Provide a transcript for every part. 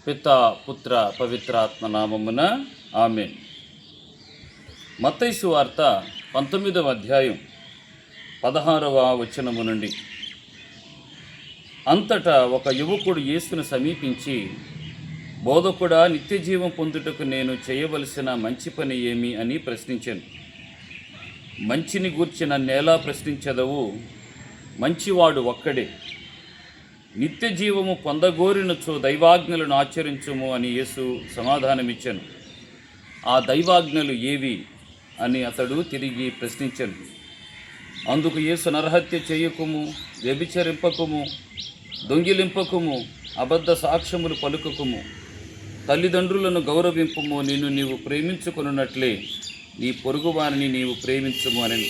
పితా పుత్ర పవిత్రాత్మ నామమున ఆమేన్. మత్తయి సువార్త 19వ అధ్యాయం 16వ వచనము నుండి. అంతటా ఒక యువకుడు యేసును సమీపించి, బోధకుడా, నిత్యజీవం పొందుటకు నేను చేయవలసిన మంచి పని ఏమి అని ప్రశ్నించాను. మంచిని గూర్చి నన్నేలా ప్రశ్నించదవు? మంచివాడు ఒక్కడే. నిత్యజీవము పొందగోరినచో దైవాజ్ఞలను ఆచరించుము అని యేసు సమాధానమిచ్చాను. ఆ దైవాజ్ఞలు ఏవి అని అతడు తిరిగి ప్రశ్నించాను. అందుకు యేసు, నరహత్య చేయకుము, వ్యభిచరింపకుము, దొంగిలింపకుము, అబద్ధ సాక్ష్యములు పలుకకుము, తల్లిదండ్రులను గౌరవింపుము, నిన్ను నీవు ప్రేమించుకొనున్నట్లే నీ పొరుగువారిని నీవు ప్రేమించుము అని.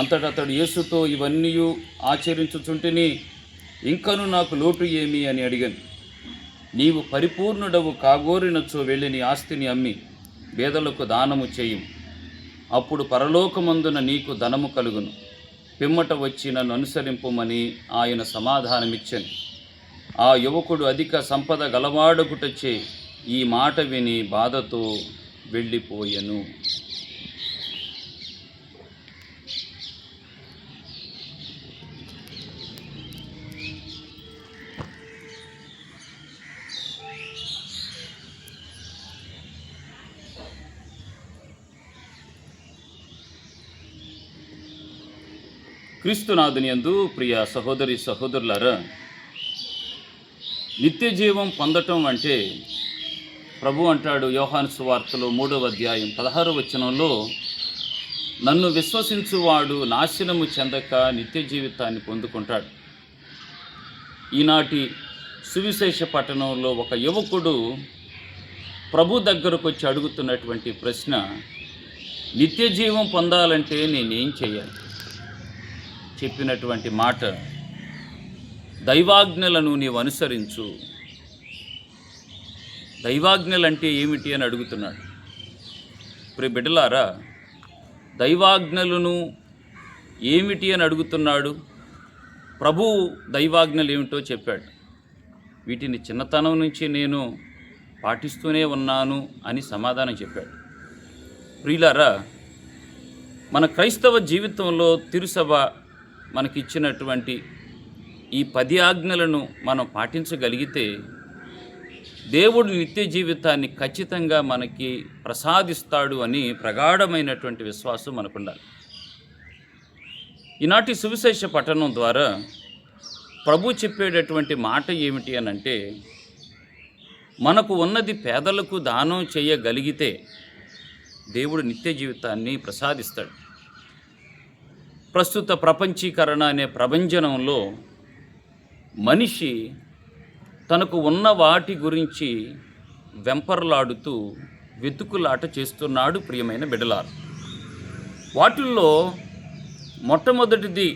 అంతటా అతడు యేసుతో, ఇవన్నీ ఆచరించుచుంటిని, ఇంకను నాకు లోటు ఏమి అని అడిగాను. నీవు పరిపూర్ణుడవు కాగోరినచో వెళ్ళి నీ ఆస్తిని అమ్మి పేదలకు దానము చేయి, అప్పుడు పరలోకమందున నీకు ధనము కలుగును. పిమ్మట వచ్చి నన్ను అనుసరింపుమని ఆయన సమాధానమిచ్చాను. ఆ యువకుడు అధిక సంపద గలవాడగుటచే ఈ మాట విని బాధతో వెళ్ళిపోయెను. క్రీస్తునాథుని యందు ప్రియ సహోదరి సహోదరులారా, నిత్య జీవం పొందటం అంటే ప్రభు అంటాడు యోహాను సువార్తలో 3వ అధ్యాయం 16వ వచనంలో, నన్ను విశ్వసించువాడు నాశనము చెందక నిత్య జీవితాన్ని పొందుకుంటాడు. ఈనాటి సువిశేష పట్టణంలో ఒక యువకుడు ప్రభు దగ్గరకు వచ్చి అడుగుతున్నటువంటి ప్రశ్న, నిత్య జీవం పొందాలంటే నేనేం చేయాలి? చెప్పినటువంటి మాట, దైవాజ్ఞలను నీవు అనుసరించు. దైవాజ్ఞలంటే ఏమిటి అని అడుగుతున్నాడు. ఇప్పుడు బిడ్డలారా, దైవాజ్ఞలను ఏమిటి అని అడుగుతున్నాడు. ప్రభు దైవాజ్ఞలు ఏమిటో చెప్పాడు. వీటిని చిన్నతనం నుంచి నేను పాటిస్తూనే ఉన్నాను అని సమాధానం చెప్పాడు. ప్రియులారా, మన క్రైస్తవ జీవితంలో తిరుసభ మనకిచ్చినటువంటి ఈ 10 ఆజ్ఞలను మనం పాటించగలిగితే దేవుడు నిత్య జీవితాన్ని ఖచ్చితంగా మనకి ప్రసాదిస్తాడు అని ప్రగాఢమైనటువంటి విశ్వాసం మనకుండాలి. ఈనాటి సువిశేష పఠనం ద్వారా ప్రభు చెప్పేటటువంటి మాట ఏమిటి అని అంటే, మనకు ఉన్నది పేదలకు దానం చేయగలిగితే దేవుడు నిత్య జీవితాన్ని ప్రసాదిస్తాడు. ప్రస్తుత ప్రపంచీకరణ అనే ప్రభంజనంలో మనిషి తనకు ఉన్న వాటి గురించి వెంపర్లాడుతూ వెతుకులాట చేస్తున్నాడు. ప్రియమైన బిడ్డలారు, వాటిల్లో మొట్టమొదటిది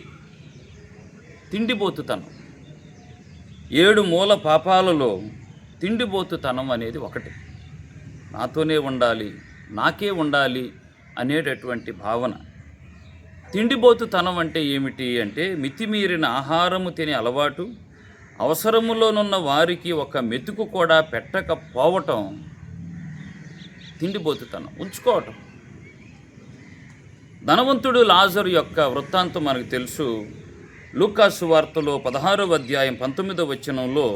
తిండిబోతుతనం. 7 మూల పాపాలలో తిండిబోతుతనం అనేది ఒకటి. నాతోనే ఉండాలి, నాకే ఉండాలి అనేటటువంటి భావన. తిండిబోతుతనం అంటే ఏమిటి అంటే, మితిమీరిన ఆహారము తినే అలవాటు, అవసరములోనున్న వారికి ఒక మెతుకు కూడా పెట్టకపోవటం తిండిబోతుతనం, ఉంచుకోవటం. ధనవంతుడు లాజరు యొక్క వృత్తాంతం మనకు తెలుసు. లూకా సువార్తలో 16వ అధ్యాయం 19వ వచనంలో,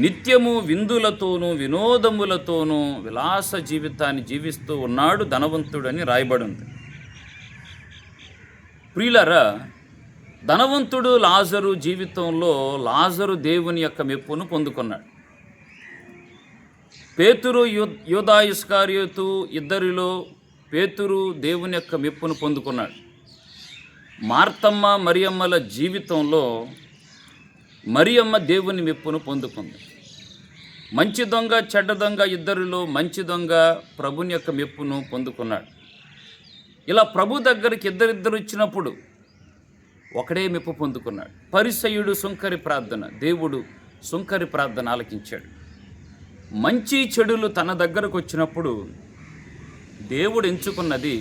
నిత్యము విందులతోనూ వినోదములతోనూ విలాస జీవితాన్ని జీవిస్తూ ఉన్నాడు ధనవంతుడని రాయబడి ఉంది. ప్రియులారా, ధనవంతుడు లాజరు జీవితంలో లాజరు దేవుని యొక్క మెప్పును పొందుకున్నాడు. పేతురు, యూదా ఇస్కరియోతు ఇద్దరిలో పేతురు దేవుని యొక్క మెప్పును పొందుకున్నాడు. మార్తమ్మ మరియమ్మల జీవితంలో మరియమ్మ దేవుని మెప్పును పొందుకుంది. మంచి దొంగ చెడ్డ దొంగ ఇద్దరిలో మంచి దొంగ ప్రభుని యొక్క మెప్పును పొందుకున్నాడు. ఇలా ప్రభు దగ్గరికి ఇద్దరిద్దరు వచ్చినప్పుడు ఒకడే మెప్పు పొందుకున్నాడు. పరిసయ్యుడు సుంకరి ప్రార్థన, దేవుడు సుంకరి ప్రార్థన ఆలకించాడు. మంచి చెడులు తన దగ్గరకు వచ్చినప్పుడు దేవుడు ఎంచుకున్నది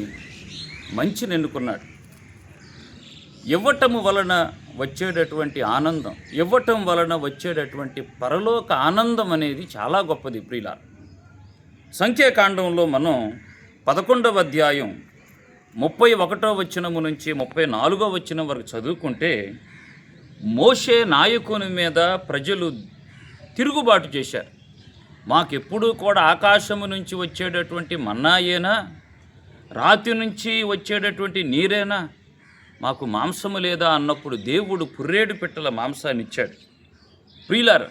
మంచిని ఎన్నుకున్నాడు. ఇవ్వటము వలన వచ్చేటటువంటి ఆనందం, ఇవ్వటం వలన వచ్చేటటువంటి పరలోక ఆనందం అనేది చాలా గొప్పది ప్రియులారా. సంఖ్యాకాండంలో మనం 11వ అధ్యాయం 31వ వచనము నుంచి 34వ వచనం వరకు చదువుకుంటే, మోషే నాయకుని మీద ప్రజలు తిరుగుబాటు చేశారు. మాకెప్పుడూ కూడా ఆకాశము నుంచి వచ్చేటటువంటి మన్నాయేనా, రాతి నుంచి వచ్చేటటువంటి నీరేనా, మాకు మాంసము లేదా అన్నప్పుడు దేవుడు పుర్రేడు పిట్టల మాంసాన్ని ఇచ్చాడు. ప్రియులారా,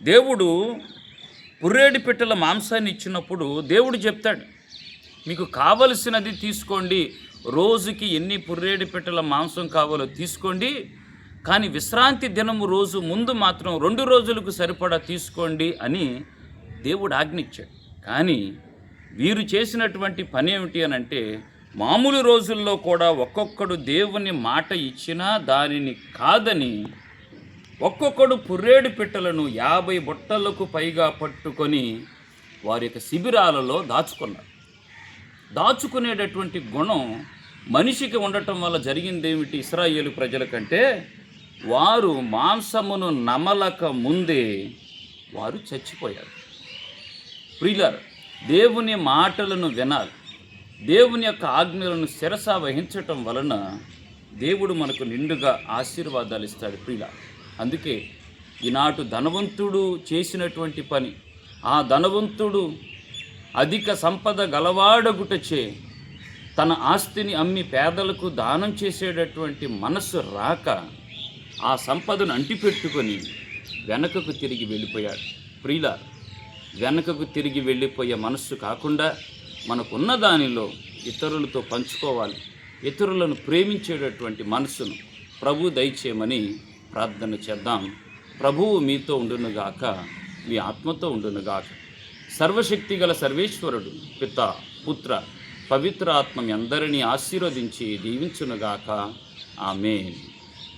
దేవుడు పుర్రేడు పిట్టల మాంసాన్ని ఇచ్చినప్పుడు దేవుడు చెప్తాడు, మీకు కావలసినది తీసుకోండి, రోజుకి ఎన్ని పుర్రేడు పిట్టల మాంసం కావాలో తీసుకోండి, కానీ విశ్రాంతి దినము రోజు ముందు మాత్రం 2 రోజులకు సరిపడా తీసుకోండి అని దేవుడు ఆజ్ఞించాడు. కానీ వీరు చేసినటువంటి పని ఏమిటి అని అంటే, మామూలు రోజుల్లో కూడా ఒక్కొక్కడు దేవుని మాట ఇచ్చినా దానిని కాదని ఒక్కొక్కడు పుర్రేడు పిట్టలను 50 బుట్టలకు పైగా పట్టుకొని వారి యొక్క శిబిరాలలో దాచుకున్నారు. దాచుకునేటటువంటి గుణం మనిషికి ఉండటం వల్ల జరిగిందేమిటి ఇశ్రాయేలు ప్రజల కంటే, వారు మాంసమును నమలక ముందే వారు చచ్చిపోయారు. ప్రియులారా, దేవుని మాటలను వినాలి, దేవుని యొక్క ఆజ్ఞలను శిరస వహించటం వలన దేవుడు మనకు నిండుగా ఆశీర్వాదాలు ఇస్తాడు ప్రియులారా. అందుకే ఈనాటి ధనవంతుడు చేసినటువంటి పని, ఆ ధనవంతుడు అధిక సంపద గలవాడగుటచే తన ఆస్తిని అమ్మి పేదలకు దానం చేసేటటువంటి మనస్సు రాక ఆ సంపదను అంటిపెట్టుకొని వెనకకు తిరిగి వెళ్ళిపోయాడు. ప్రియులారా, వెనకకు తిరిగి వెళ్ళిపోయే మనస్సు కాకుండా మనకున్న దానిలో ఇతరులతో పంచుకోవాలి, ఇతరులను ప్రేమించేటటువంటి మనస్సును ప్రభు దయచేయమని ప్రార్థన చేద్దాం. ప్రభువు మీతో ఉండునుగాక, మీ ఆత్మతో ఉండునుగాక. సర్వశక్తి గల సర్వేశ్వరుడు పిత, పుత్ర, పవిత్ర ఆత్మ మీ అందరినీ ఆశీర్వదించి దీవించునుగాక. ఆమేన్.